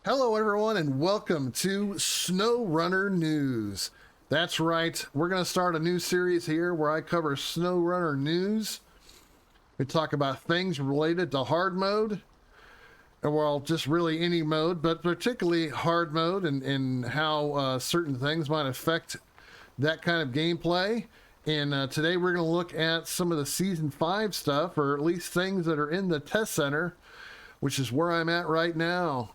Hello, everyone, and welcome to SnowRunner News. That's right, we're going to start a new series here where I cover SnowRunner news. We talk about things related to hard mode, or well, just really any mode, but particularly hard mode and how certain things might affect that kind of gameplay. And today we're going to look at some of the Season 5 stuff, or at least things that are in the test center, which is where I'm at right now.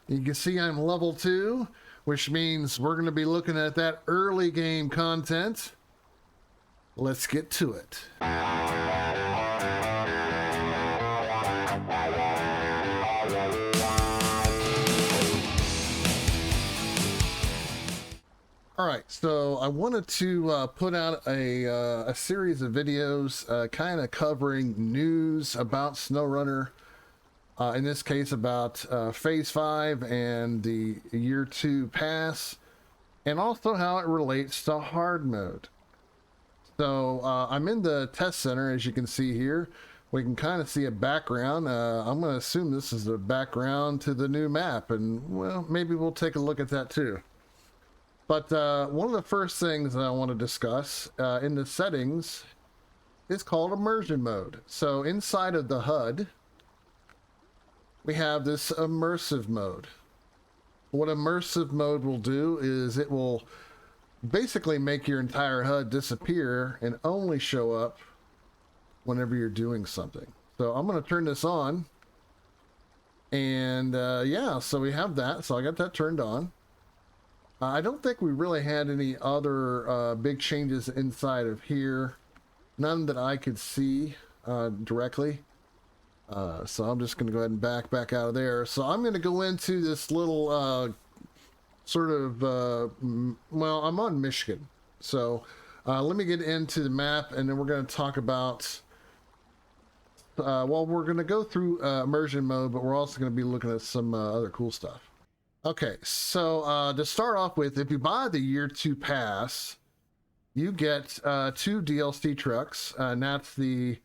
You can see I'm level 2, which means we're going to be looking at that early game content. Let's get to it. All right, so I wanted to put out a series of videos kind of covering news about SnowRunner. In this case, about Phase 5 and the Year 2 pass, and also how it relates to hard mode. So I'm in the test center, as you can see here. We can kind of see a background. I'm going to assume this is the background to the new map, and well, maybe we'll take a look at that too. But one of the first things that I want to discuss in the settings is called Immersive Mode. So inside of the HUD, we have this Immersive Mode. What Immersive Mode will do is it will basically make your entire HUD disappear and only show up whenever you're doing something. So I'm going to turn this on. And yeah, so we have that. So I got that turned on. I don't think we really had any other big changes inside of here. None that I could see directly. So I'm just going to go ahead and back out of there. So I'm going to go into this little sort of, well, I'm on Michigan. So let me get into the map, and then we're going to talk about, well, we're going to go through immersion mode, but we're also going to be looking at some other cool stuff. Okay, so to start off with, if you buy the Year 2 pass, you get 2 DLC trucks, and that's the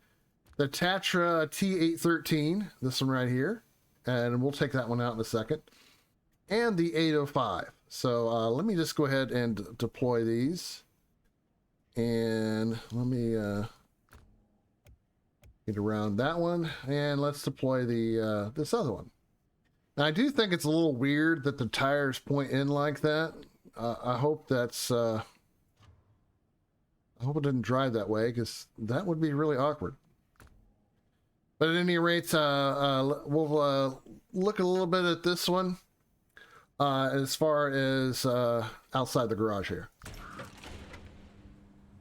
Tatra T813, this one right here, and we'll take that one out in a second, and the 805. So let me just go ahead and deploy these, and let me get around that one, and let's deploy the this other one. Now, I do think it's a little weird that the tires point in like that. I hope that's I hope it didn't drive that way, because that would be really awkward. But at any rate, we'll look a little bit at this one as far as outside the garage here.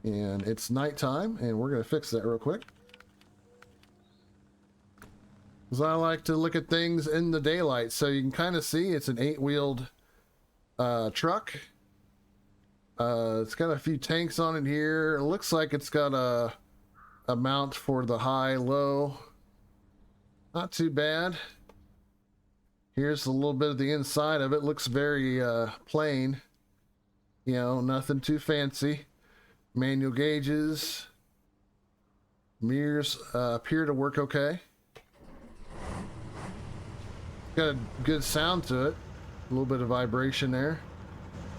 And it's nighttime, and we're going to fix that real quick. Because I like to look at things in the daylight. So you can kind of see it's an 8-wheeled truck. It's got a few tanks on it here. It looks like it's got a mount for the high-low. Not too bad. Here's a little bit of the inside of it. Looks very plain. You know, nothing too fancy. Manual gauges. Mirrors appear to work okay. Got a good sound to it. A little bit of vibration there.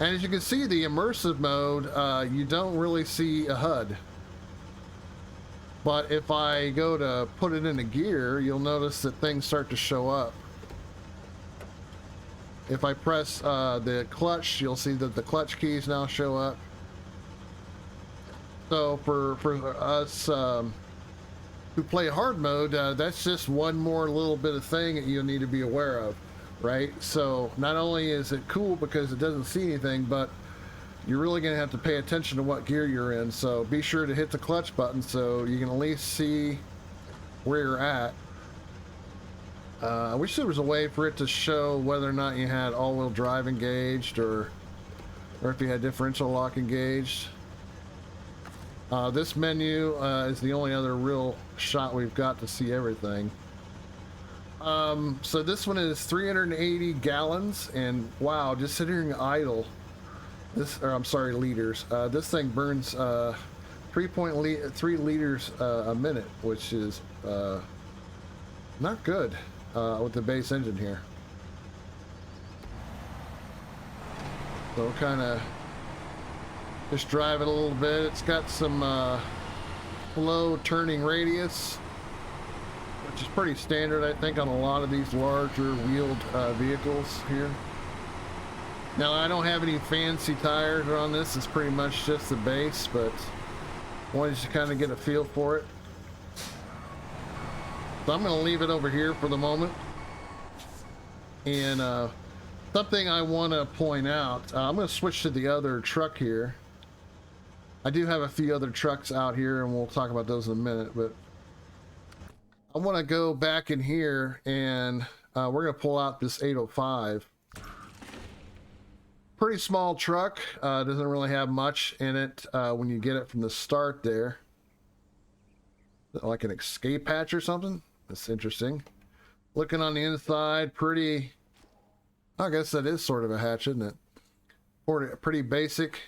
And as you can see, the immersive mode, you don't really see a HUD. But if I go to put it into gear, you'll notice that things start to show up. If I press the clutch, you'll see that the clutch keys now show up. So for us who play hard mode, that's just one more little bit of thing that you'll need to be aware of, right? So not only is it cool because it doesn't see anything, but you're really going to have to pay attention to what gear you're in. So be sure to hit the clutch button so you can at least see where you're at. I wish there was a way for it to show whether or not you had all-wheel drive engaged or if you had differential lock engaged. This menu is the only other real shot we've got to see everything. So this one is 380 gallons, and wow, just sitting idle. I'm sorry, liters. This thing burns 3.3 liters a minute, which is not good with the base engine here. So we'll kind of just drive it a little bit. It's got some low turning radius, which is pretty standard, I think, on a lot of these larger wheeled vehicles here. Now, I don't have any fancy tires on this. It's pretty much just the base, but wanted to kind of get a feel for it. So I'm going to leave it over here for the moment. And something I want to point out, I'm going to switch to the other truck here. I do have a few other trucks out here, and we'll talk about those in a minute, but I want to go back in here, and we're going to pull out this 805. Pretty small truck, doesn't really have much in it when you get it from the start there. Like an escape hatch or something? That's interesting. Looking on the inside, pretty, I guess that is sort of a hatch, isn't it? Pretty basic.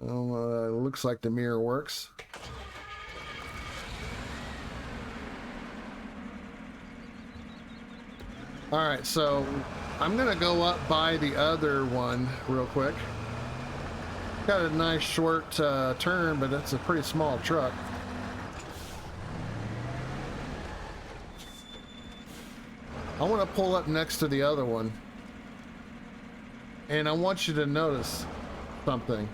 Looks like the mirror works. All right, so I'm gonna go up by the other one real quick. Got a nice short turn, but it's a pretty small truck. I want to pull up next to the other one, and I want you to notice something.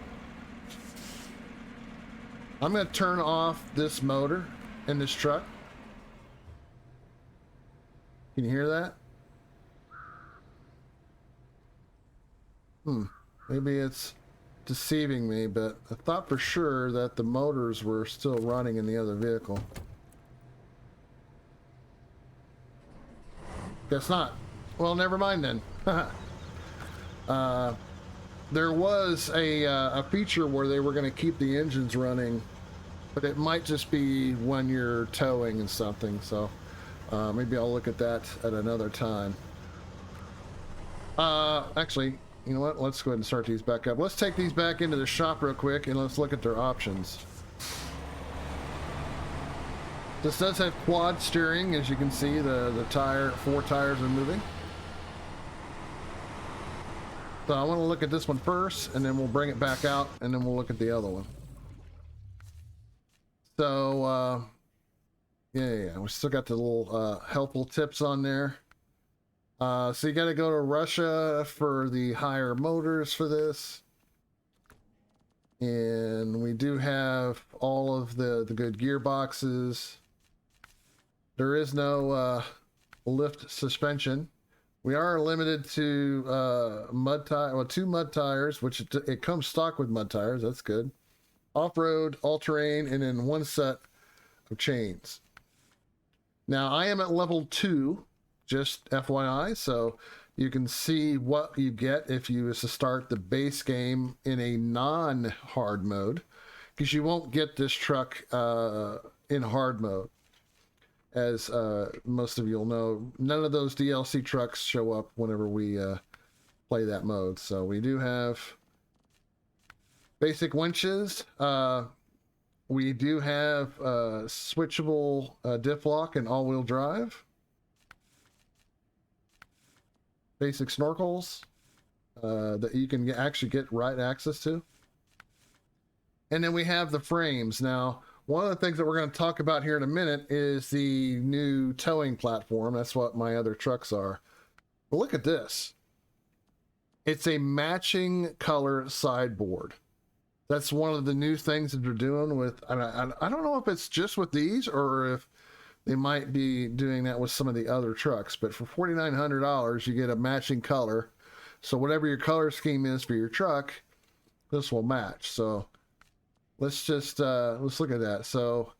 I'm going to turn off this motor in this truck. Can you hear that? Maybe it's deceiving me, but I thought for sure that the motors were still running in the other vehicle. Guess not. Well, never mind then. There was a feature where they were going to keep the engines running, but it might just be when you're towing and something. So maybe I'll look at that at another time. Actually, you know what? Let's go ahead and start these back up. Let's take these back into the shop real quick and let's look at their options. This does have quad steering, as you can see. The four tires are moving. So I want to look at this one first, and then we'll bring it back out, and then we'll look at the other one. So yeah, we still got the little helpful tips on there. So you got to go to Russia for the higher motors for this. And we do have all of the good gearboxes. There is no lift suspension. We are limited to two mud tires, which it comes stock with mud tires. That's good. Off-road, all-terrain, and then one set of chains. Now I am at level 2, just FYI, so you can see what you get if you was to start the base game in a non-hard mode, because you won't get this truck in hard mode. As most of you'll know, none of those DLC trucks show up whenever we play that mode. So we do have basic winches. We do have switchable diff lock and all-wheel drive. Basic snorkels that you can actually get right access to. And then we have the frames. Now, one of the things that we're going to talk about here in a minute is the new towing platform. That's what my other trucks are. But look at this. It's a matching color sideboard. That's one of the new things that they're doing with, I don't know if it's just with these or if they might be doing that with some of the other trucks. But for $4,900, you get a matching color. So whatever your color scheme is for your truck, this will match. So let's just let's look at that. So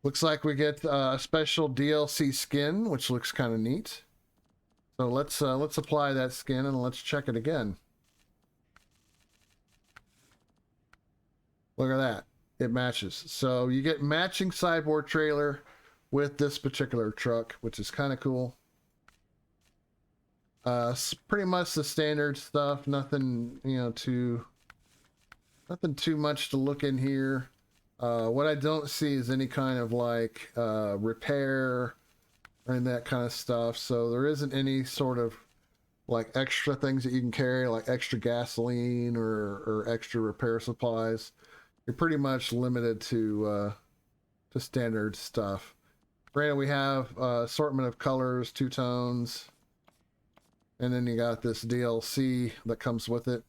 looks like we get a special DLC skin, which looks kind of neat. So let's apply that skin and let's check it again. Look at that, it matches. So you get matching sideboard trailer with this particular truck, which is kind of cool. Pretty much the standard stuff. Nothing, nothing too much to look in here. What I don't see is any kind of like repair and that kind of stuff. So there isn't any sort of like extra things that you can carry, like extra gasoline or extra repair supplies. You're pretty much limited to standard stuff. Granted, we have assortment of colors, two tones, and then you got this DLC that comes with it.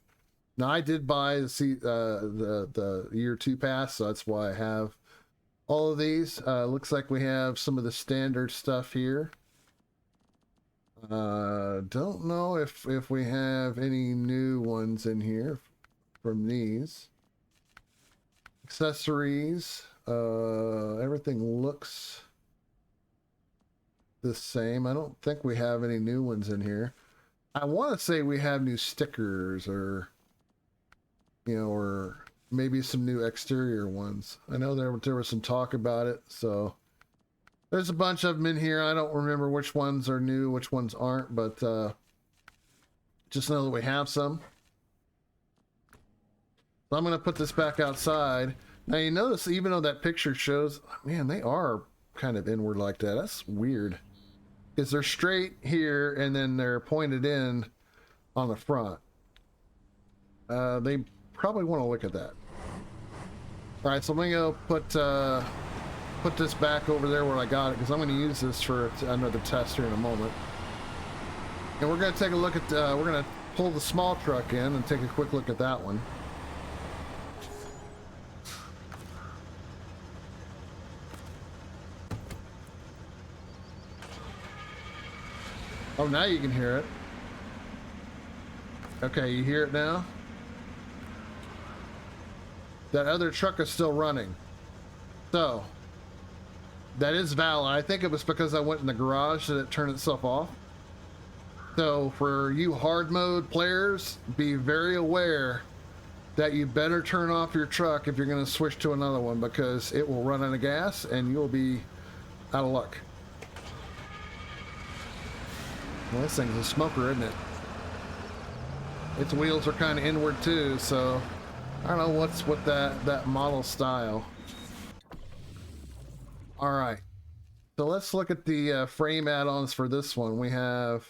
Now, I did buy the year 2 pass, so that's why I have all of these. Looks like we have some of the standard stuff here. Don't know if we have any new ones in here from these. Accessories, everything looks the same. I don't think we have any new ones in here. I want to say we have new stickers or, you know, or maybe some new exterior ones. I know there was some talk about it, so there's a bunch of them in here. I don't remember which ones are new, which ones aren't, but just know that we have some. So I'm going to put this back outside. Now you notice, even though that picture shows, man, they are kind of inward like that. That's weird. Because they're straight here and then they're pointed in on the front. They probably want to look at that. All right, so I'm going to go put this back over there where I got it, because I'm going to use this for another test here in a moment. And we're going to take a look at, we're going to pull the small truck in and take a quick look at that one. Oh, now you can hear it. Okay, you hear it now? That other truck is still running. So, that is valid. I think it was because I went in the garage that it turned itself off. So, for you hard mode players, be very aware that you better turn off your truck if you're going to switch to another one, because it will run out of gas and you'll be out of luck. Well, this thing's a smoker, isn't it? Its wheels are kind of inward too, so I don't know what's with that model style. All right, so let's look at the frame add-ons for this one. We have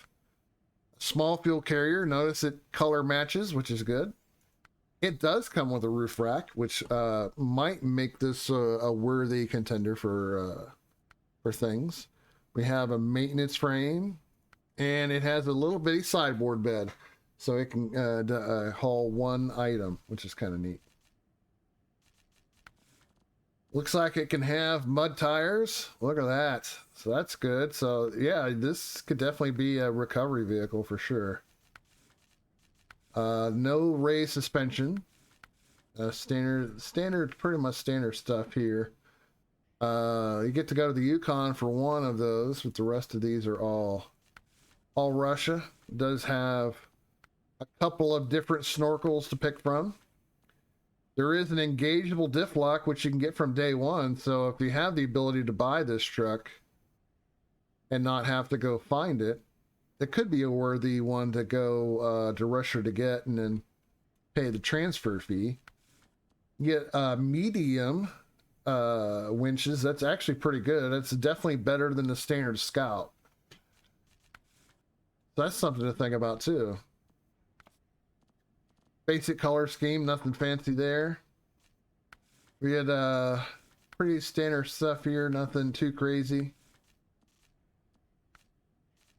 a small fuel carrier. Notice it color matches, which is good. It does come with a roof rack, which might make this a worthy contender for things. We have a maintenance frame. And it has a little bitty sideboard bed, so it can haul one item, which is kind of neat. Looks like it can have mud tires. Look at that. So that's good. So yeah, this could definitely be a recovery vehicle for sure. No raised suspension. Standard, pretty much standard stuff here. You get to go to the Yukon for one of those, but the rest of these are all Russia. It does have a couple of different snorkels to pick from. There is an engageable diff lock, which you can get from day one. So if you have the ability to buy this truck and not have to go find it, it could be a worthy one to go to Russia to get and then pay the transfer fee. You get medium winches. That's actually pretty good. That's definitely better than the standard Scout. So that's something to think about too. Basic color scheme, nothing fancy there. We had pretty standard stuff here, nothing too crazy.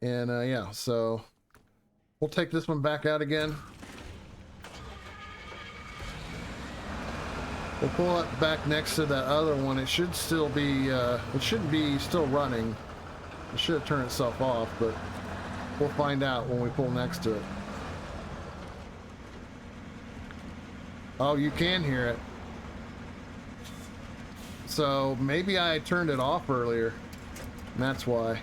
And yeah, so we'll take this one back out again. We'll pull it back next to that other one. It should still be, it shouldn't be still running. It should have turned itself off, but we'll find out when we pull next to it. Oh, you can hear it. So maybe I turned it off earlier, and that's why.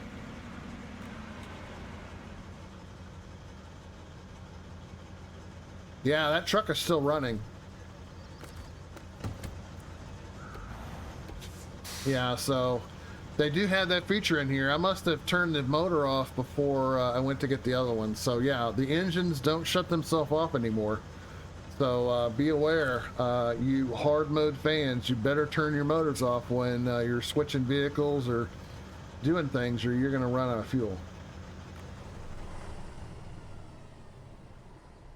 Yeah, that truck is still running. Yeah, so they do have that feature in here. I must have turned the motor off before I went to get the other one. So yeah, the engines don't shut themselves off anymore. So be aware, you hard mode fans, you better turn your motors off when you're switching vehicles or doing things, or you're going to run out of fuel.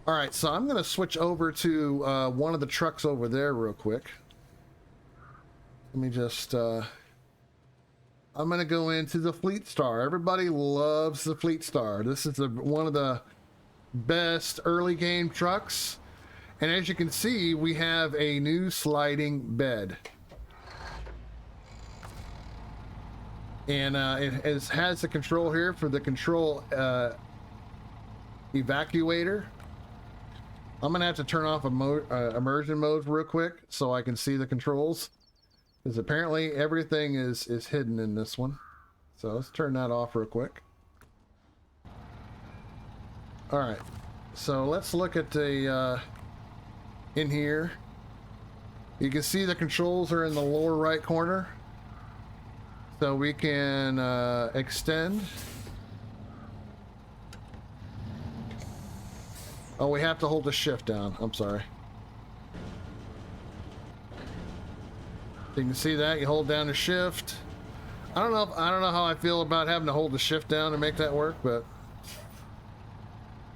All right, so I'm going to switch over to one of the trucks over there real quick. Let me just, I'm going to go into the Fleet Star. Everybody loves the Fleet Star. This is one of the best early game trucks. And as you can see, we have a new sliding bed. And it has the control here for the control evacuator. I'm gonna have to turn off immersion mode real quick so I can see the controls, because apparently everything is hidden in this one. So let's turn that off real quick. All right, so let's look at the in here. You can see the controls are in the lower right corner, so we can extend. Oh, we have to hold the shift down. I'm sorry. You can see that you hold down the shift. I don't know how I feel about having to hold the shift down to make that work, but.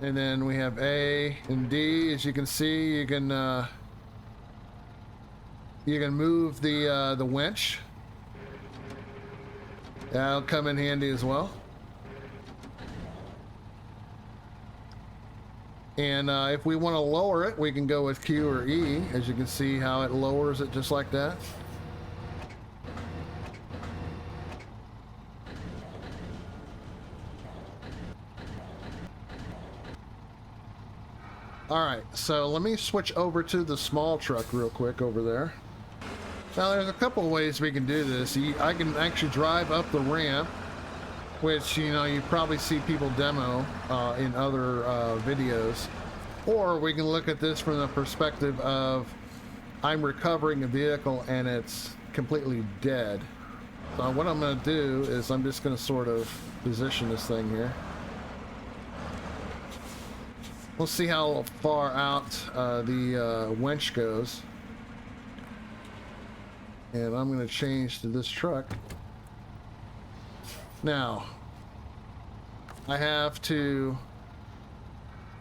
And then we have A and D. As you can see, you can move the winch. That'll come in handy as well. And if we want to lower it, we can go with Q or E. As you can see how it lowers it just like that. All right, so let me switch over to the small truck real quick over there. Now there's a couple of ways we can do this. I can actually drive up the ramp, which, you know, you probably see people demo in other videos. Or we can look at this from the perspective of I'm recovering a vehicle and it's completely dead. So what I'm going to do is I'm just going to sort of position this thing here. We'll see how far out the winch goes. And I'm going to change to this truck. Now, I have to,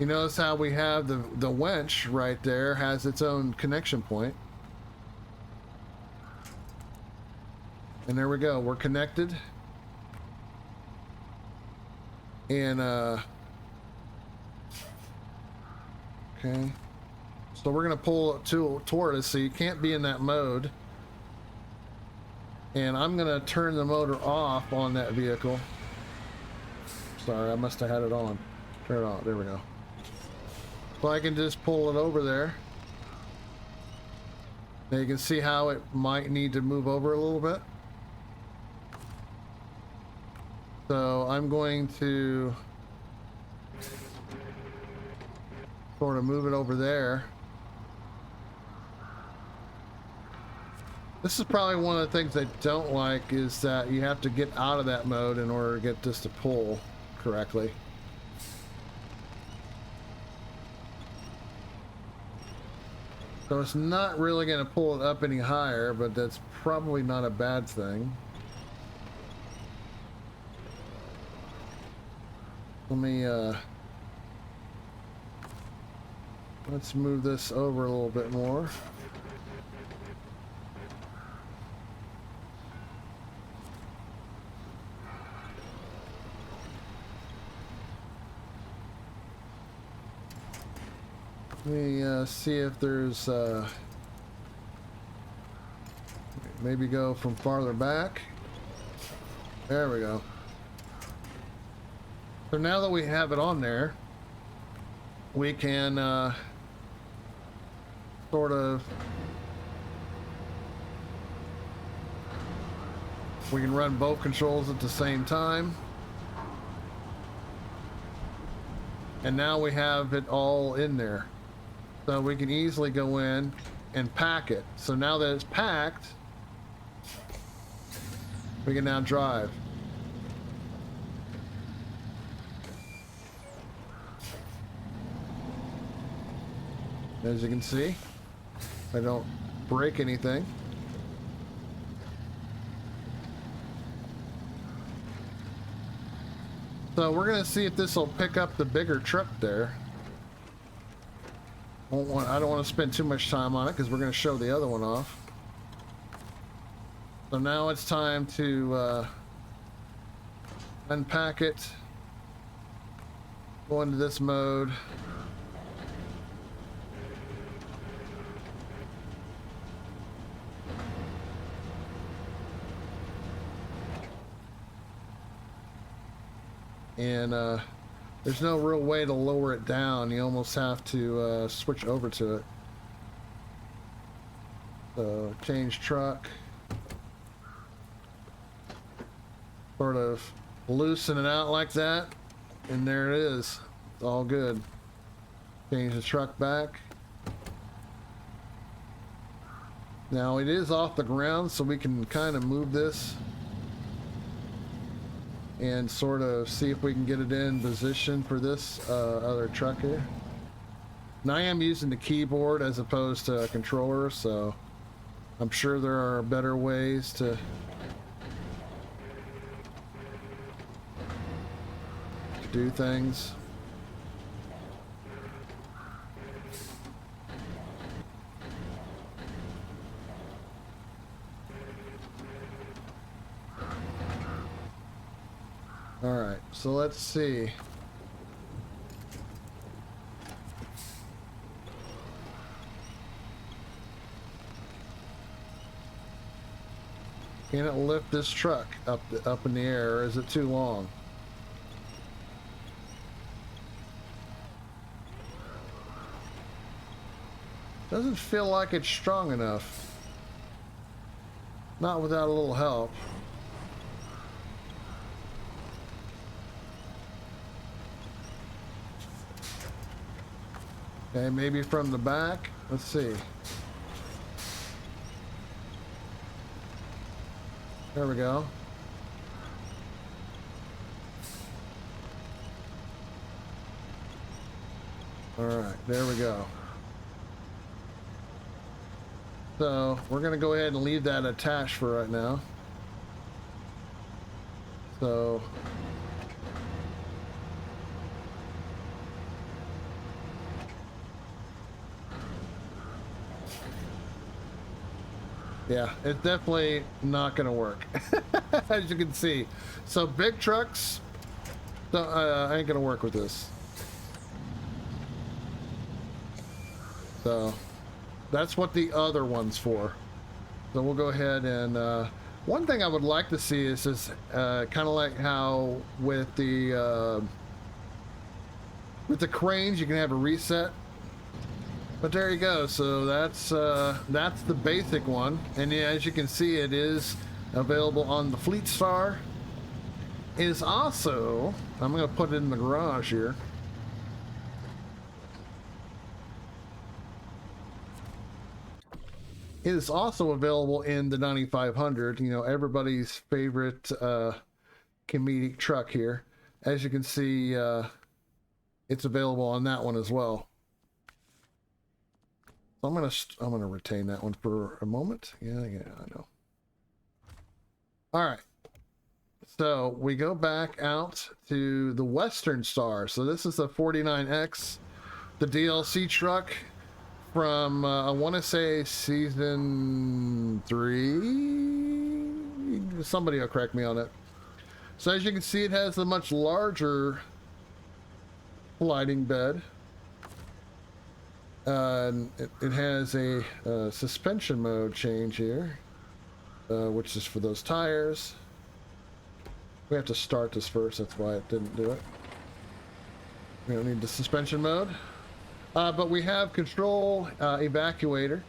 you notice how we have the winch right there has its own connection point. And there we go, we're connected. And okay, so we're gonna pull it toward us, so you can't be in that mode. And I'm gonna turn the motor off on that vehicle. Sorry, I must have had it on. Turn it on, there we go. So I can just pull it over there. Now you can see how it might need to move over a little bit. So I'm going to sort of move it over there. This is probably one of the things I don't like, is that you have to get out of that mode in order to get this to pull correctly. So it's not really going to pull it up any higher, but that's probably not a bad thing. Let me let's move this over a little bit more. Let me see if there's maybe go from farther back. There we go. So now that we have it on there, we can sort of, we can run both controls at the same time. And now we have it all in there. So we can easily go in and pack it. So now that it's packed, we can now drive. As you can see, I don't break anything. So we're gonna see if this will pick up the bigger truck there. I don't want to spend too much time on it because we're going to show the other one off. So now it's time to unpack it, go into this mode. And there's no real way to lower it down. You almost have to switch over to it. So change truck. Sort of loosen it out like that. And there it is. It's all good. Change the truck back. Now it is off the ground, so we can kind of move this and sort of see if we can get it in position for this other truck here. Now I am using the keyboard as opposed to a controller, so I'm sure there are better ways to do things. All right, so let's see. Can it lift this truck up in the air, or is it too long? Doesn't feel like it's strong enough. Not without a little help. Okay, maybe from the back. Let's see. There we go. All right, there we go. So we're gonna go ahead and leave that attached for right now. So yeah, it's definitely not gonna work, as you can see. So big trucks, ain't gonna work with this. So that's what the other one's for. So we'll go ahead and one thing I would like to see is this kind of like how with the cranes you can have a reset. But there you go. So that's the basic one, and yeah, as you can see, it is available on the Fleet Star. It is also, I'm going to put it in the garage here. It is also available in the 9500. You know, everybody's favorite comedic truck here. As you can see, it's available on that one as well. I'm gonna retain that one for a moment. Yeah, I know. All right. So we go back out to the Western Star. So this is the 49X, the DLC truck from I want to say season 3. Somebody will correct me on it. So as you can see, it has a much larger sliding bed. It has a suspension mode change here, which is for those tires. We have to start this first, that's why it didn't do it. We don't need the suspension mode. But we have control evacuator,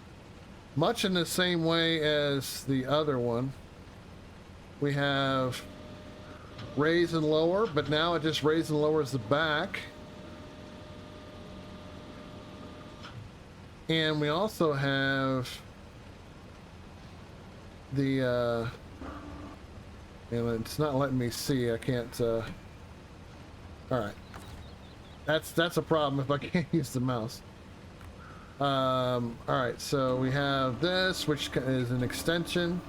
much in the same way as the other one. We have raise and lower, but now it just raises and lowers the back. And we also have the, and it's not letting me see, I can't, all right. That's a problem if I can't use the mouse. All right, so we have this, which is an extension,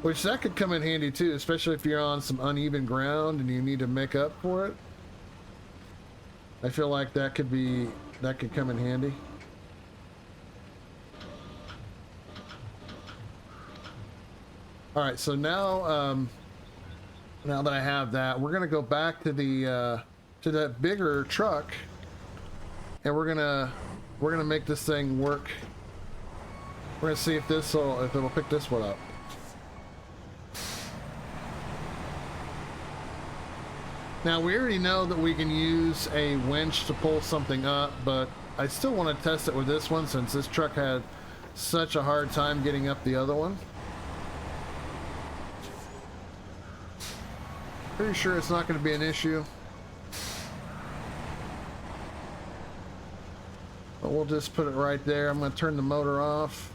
which that could come in handy too, especially if you're on some uneven ground and you need to make up for it. I feel like that could come in handy. All right, so now now that I have that, we're gonna go back to the to that bigger truck, and we're gonna make this thing work. We're gonna see if it'll pick this one up. Now we already know that we can use a winch to pull something up, but I still want to test it with this one since this truck had such a hard time getting up the other one. Pretty sure it's not going to be an issue. But we'll just put it right there. I'm going to turn the motor off.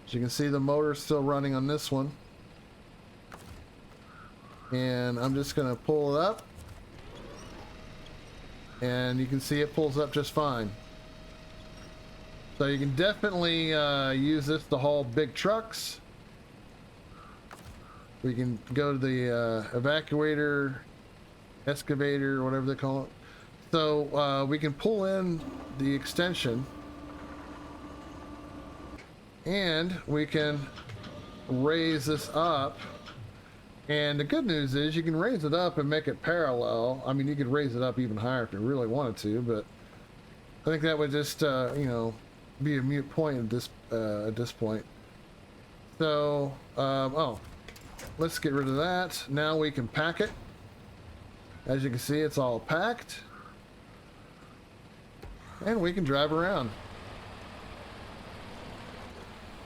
As you can see, the motor's still running on this one. And I'm just going to pull it up. And you can see it pulls up just fine. So you can definitely use this to haul big trucks. We can go to the evacuator, excavator, or whatever they call it. So we can pull in the extension, and we can raise this up. And the good news is you can raise it up and make it parallel. I mean, you could raise it up even higher if you really wanted to, but I think that would just, you know, be a moot point at this point. So, oh. Let's get rid of that. Now we can pack it. As you can see, it's all packed. And we can drive around.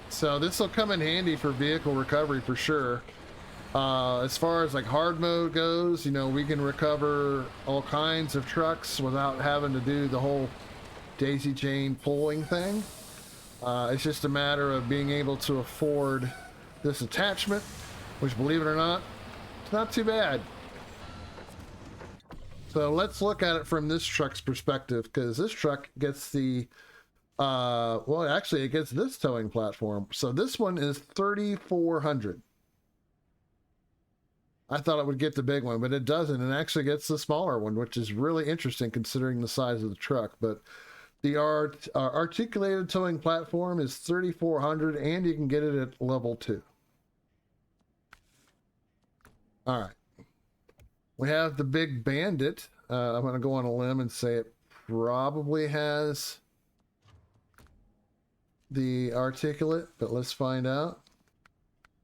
So this will come in handy for vehicle recovery for sure. As far as like hard mode goes, you know, we can recover all kinds of trucks without having to do the whole daisy chain pulling thing. It's just a matter of being able to afford this attachment, which, believe it or not, it's not too bad. So let's look at it from this truck's perspective, because this truck gets the, well, actually it gets this towing platform. So this one is 3,400. I thought it would get the big one, but it doesn't. It actually gets the smaller one, which is really interesting considering the size of the truck. But the articulated towing platform is 3,400, and you can get it at level 2. All right, we have the big Bandit. I'm going to go on a limb and say it probably has the articulate, but let's find out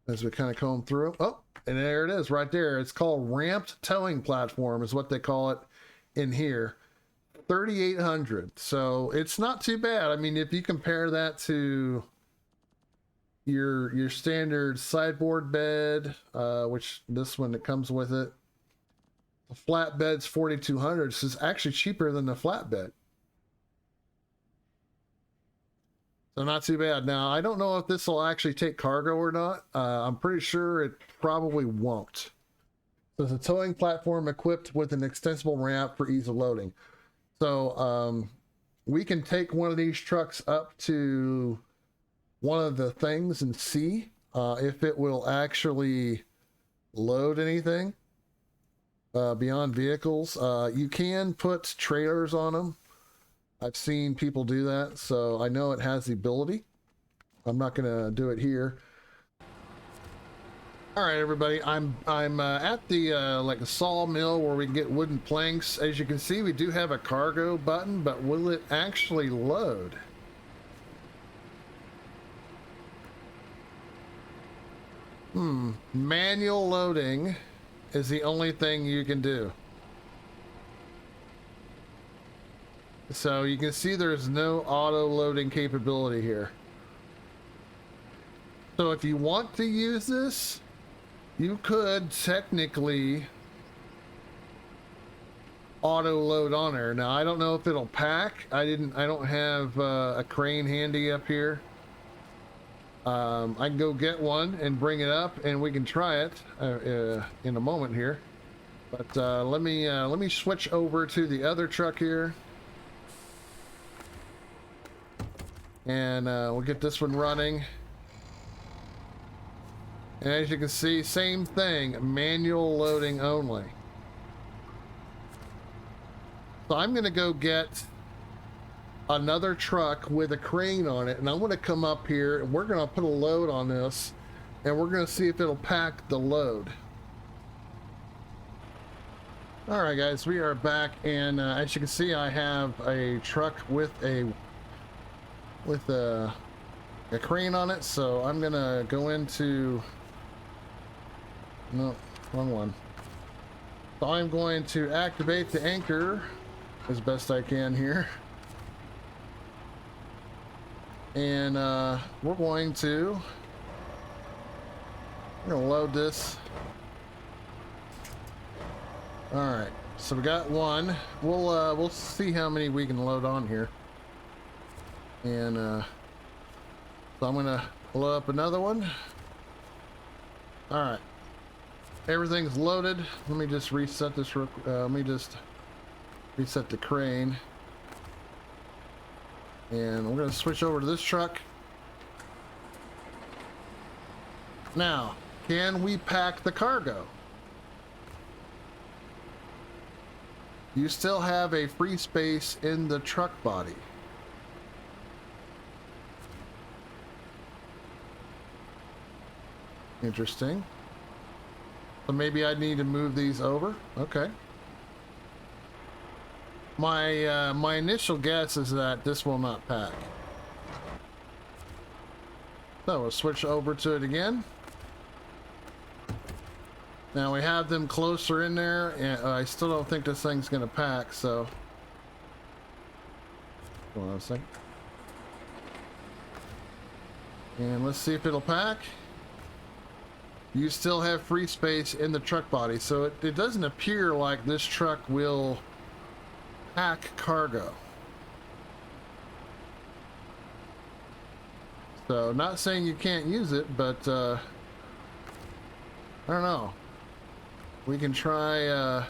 as we kind of comb through. Oh, and there it is right there. It's called ramped towing platform is what they call it in here. 3,800. So it's not too bad. I mean, if you compare that to your standard sideboard bed, which this one that comes with it, the flatbed's 4,200. This is actually cheaper than the flatbed, so not too bad. Now I don't know if this will actually take cargo or not. I'm pretty sure it probably won't. So it's a towing platform equipped with an extensible ramp for ease of loading. So we can take one of these trucks up to one of the things and see if it will actually load anything beyond vehicles. You can put trailers on them. I've seen people do that, so I know it has the ability. I'm not going to do it here. All right, everybody, I'm at the like a sawmill where we can get wooden planks. As you can see, we do have a cargo button, but will it actually load? Manual loading is the only thing you can do. So you can see there's no auto loading capability here. So if you want to use this, you could technically auto load on there. Now I don't know if it'll pack. I don't have a crane handy up here. I can go get one and bring it up and we can try it in a moment here. But let me switch over to the other truck here. And we'll get this one running. And as you can see, same thing, manual loading only. So I'm gonna go get another truck with a crane on it, and I'm gonna come up here and we're gonna put a load on this, and we're gonna see if it'll pack the load. All right, guys, we are back, and as you can see, I have a truck with a crane on it. So I'm gonna go into, no, wrong one. So I'm going to activate the anchor as best I can here, and we're gonna load this. All right, so we got one. We'll see how many we can load on here, and so I'm gonna load up another one. All right, everything's loaded. Let me just reset this. Let me just reset the crane, and we're gonna switch over to this truck. Now, can we pack the cargo? You still have a free space in the truck body. Interesting. So maybe I need to move these over. Okay. My initial guess is that this will not pack. So we'll switch over to it again. Now we have them closer in there, and I still don't think this thing's gonna pack, so. Hold on a second. And let's see if it'll pack. You still have free space in the truck body, so it doesn't appear like this truck will pack cargo. So, not saying you can't use it, but I don't know. We can try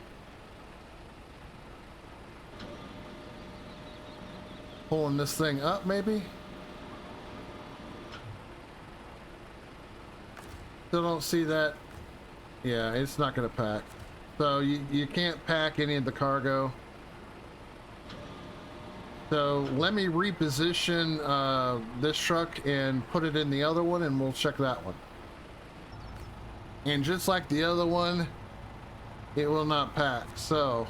pulling this thing up, maybe. Still don't see that. Yeah, it's not gonna pack. So you can't pack any of the cargo. So let me reposition this truck and put it in the other one, and we'll check that one. And just like the other one, it will not pack. So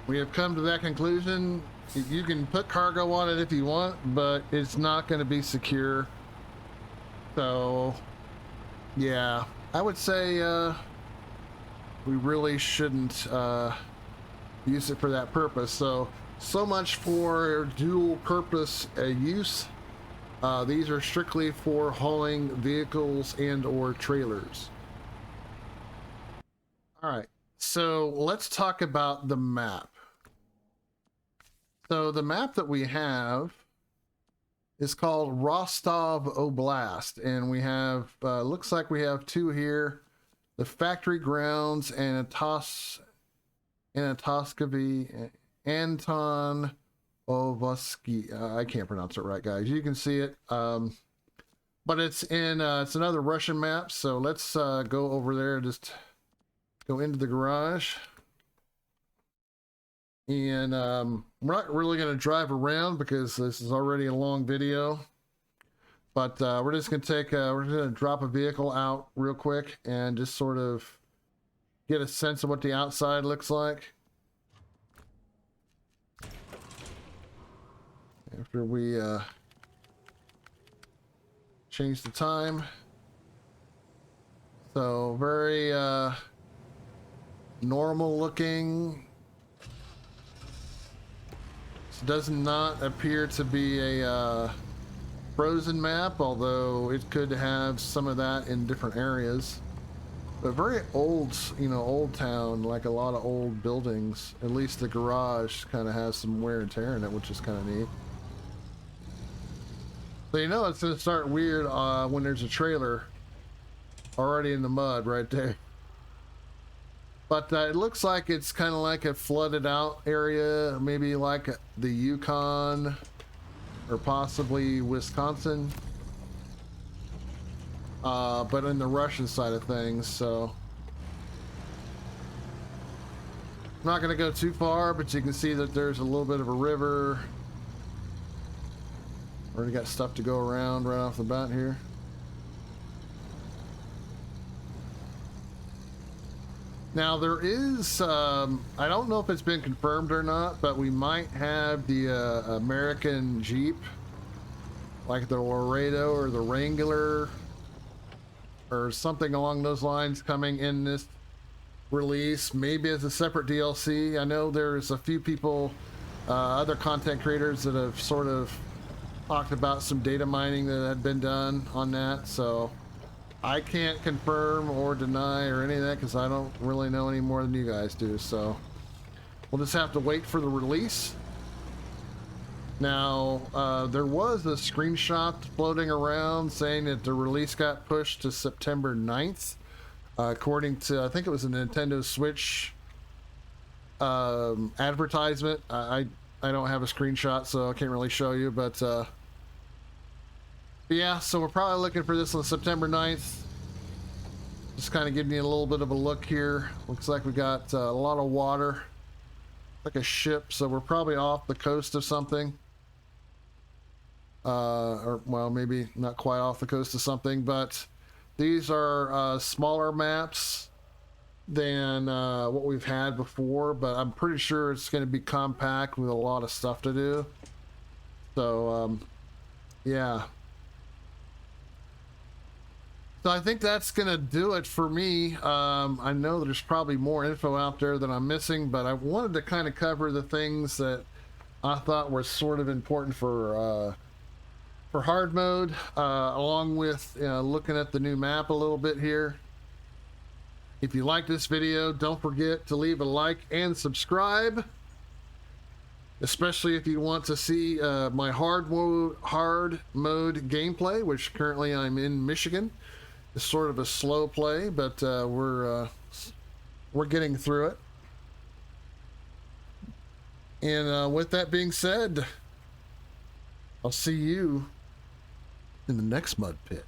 we have come to that conclusion. You can put cargo on it if you want, but it's not going to be secure. So yeah, I would say we really shouldn't use it for that purpose. So much for dual purpose use. These are strictly for hauling vehicles and or trailers. All right, so let's talk about the map. So the map that we have is called Rostov Oblast, and we have looks like we have two here: the factory grounds and Anatoskovy, Anton Ovsky. I can't pronounce it right, guys. You can see it, but it's in it's another Russian map. So let's go over there. Just go into the garage, and we're not really going to drive around because this is already a long video, but we're just going to take we're going to drop a vehicle out real quick and just sort of get a sense of what the outside looks like after we change the time. So very normal looking. This does not appear to be a frozen map, although it could have some of that in different areas. But very old, you know, old town, like a lot of old buildings. At least the garage kind of has some wear and tear in it, which is kind of neat. So you know it's going to start weird when there's a trailer already in the mud right there. But it looks like it's kind of like a flooded out area, maybe like the Yukon or possibly Wisconsin. But in the Russian side of things, so. not going to go too far, but you can see that there's a little bit of a river. Already got stuff to go around right off the bat here. Now there is, I don't know if it's been confirmed or not, but we might have the American Jeep, like the Laredo or the Wrangler or something along those lines, coming in this release, maybe as a separate DLC. I know there's a few people, other content creators that have sort of talked about some data mining that had been done on that, so I can't confirm or deny or any of that because I don't really know any more than you guys do. So we'll just have to wait for the release. Now, there was a screenshot floating around saying that the release got pushed to September 9th. According to, I think it was a Nintendo Switch advertisement. I don't have a screenshot, so I can't really show you, but yeah, so we're probably looking for this on September 9th. Just kind of giving you a little bit of a look here. Looks like we got a lot of water, like a ship, so we're probably off the coast of something. Or, well, maybe not quite off the coast of something, but these are smaller maps than what we've had before, but I'm pretty sure it's going to be compact with a lot of stuff to do. So, yeah. So I think that's going to do it for me. I know there's probably more info out there that I'm missing, but I wanted to kind of cover the things that I thought were sort of important for hard mode, along with looking at the new map a little bit here. If you like this video, don't forget to leave a like and subscribe, especially if you want to see my hard mode gameplay, which currently I'm in Michigan. It's sort of a slow play, but we're getting through it. And with that being said, I'll see you in the next mud pit.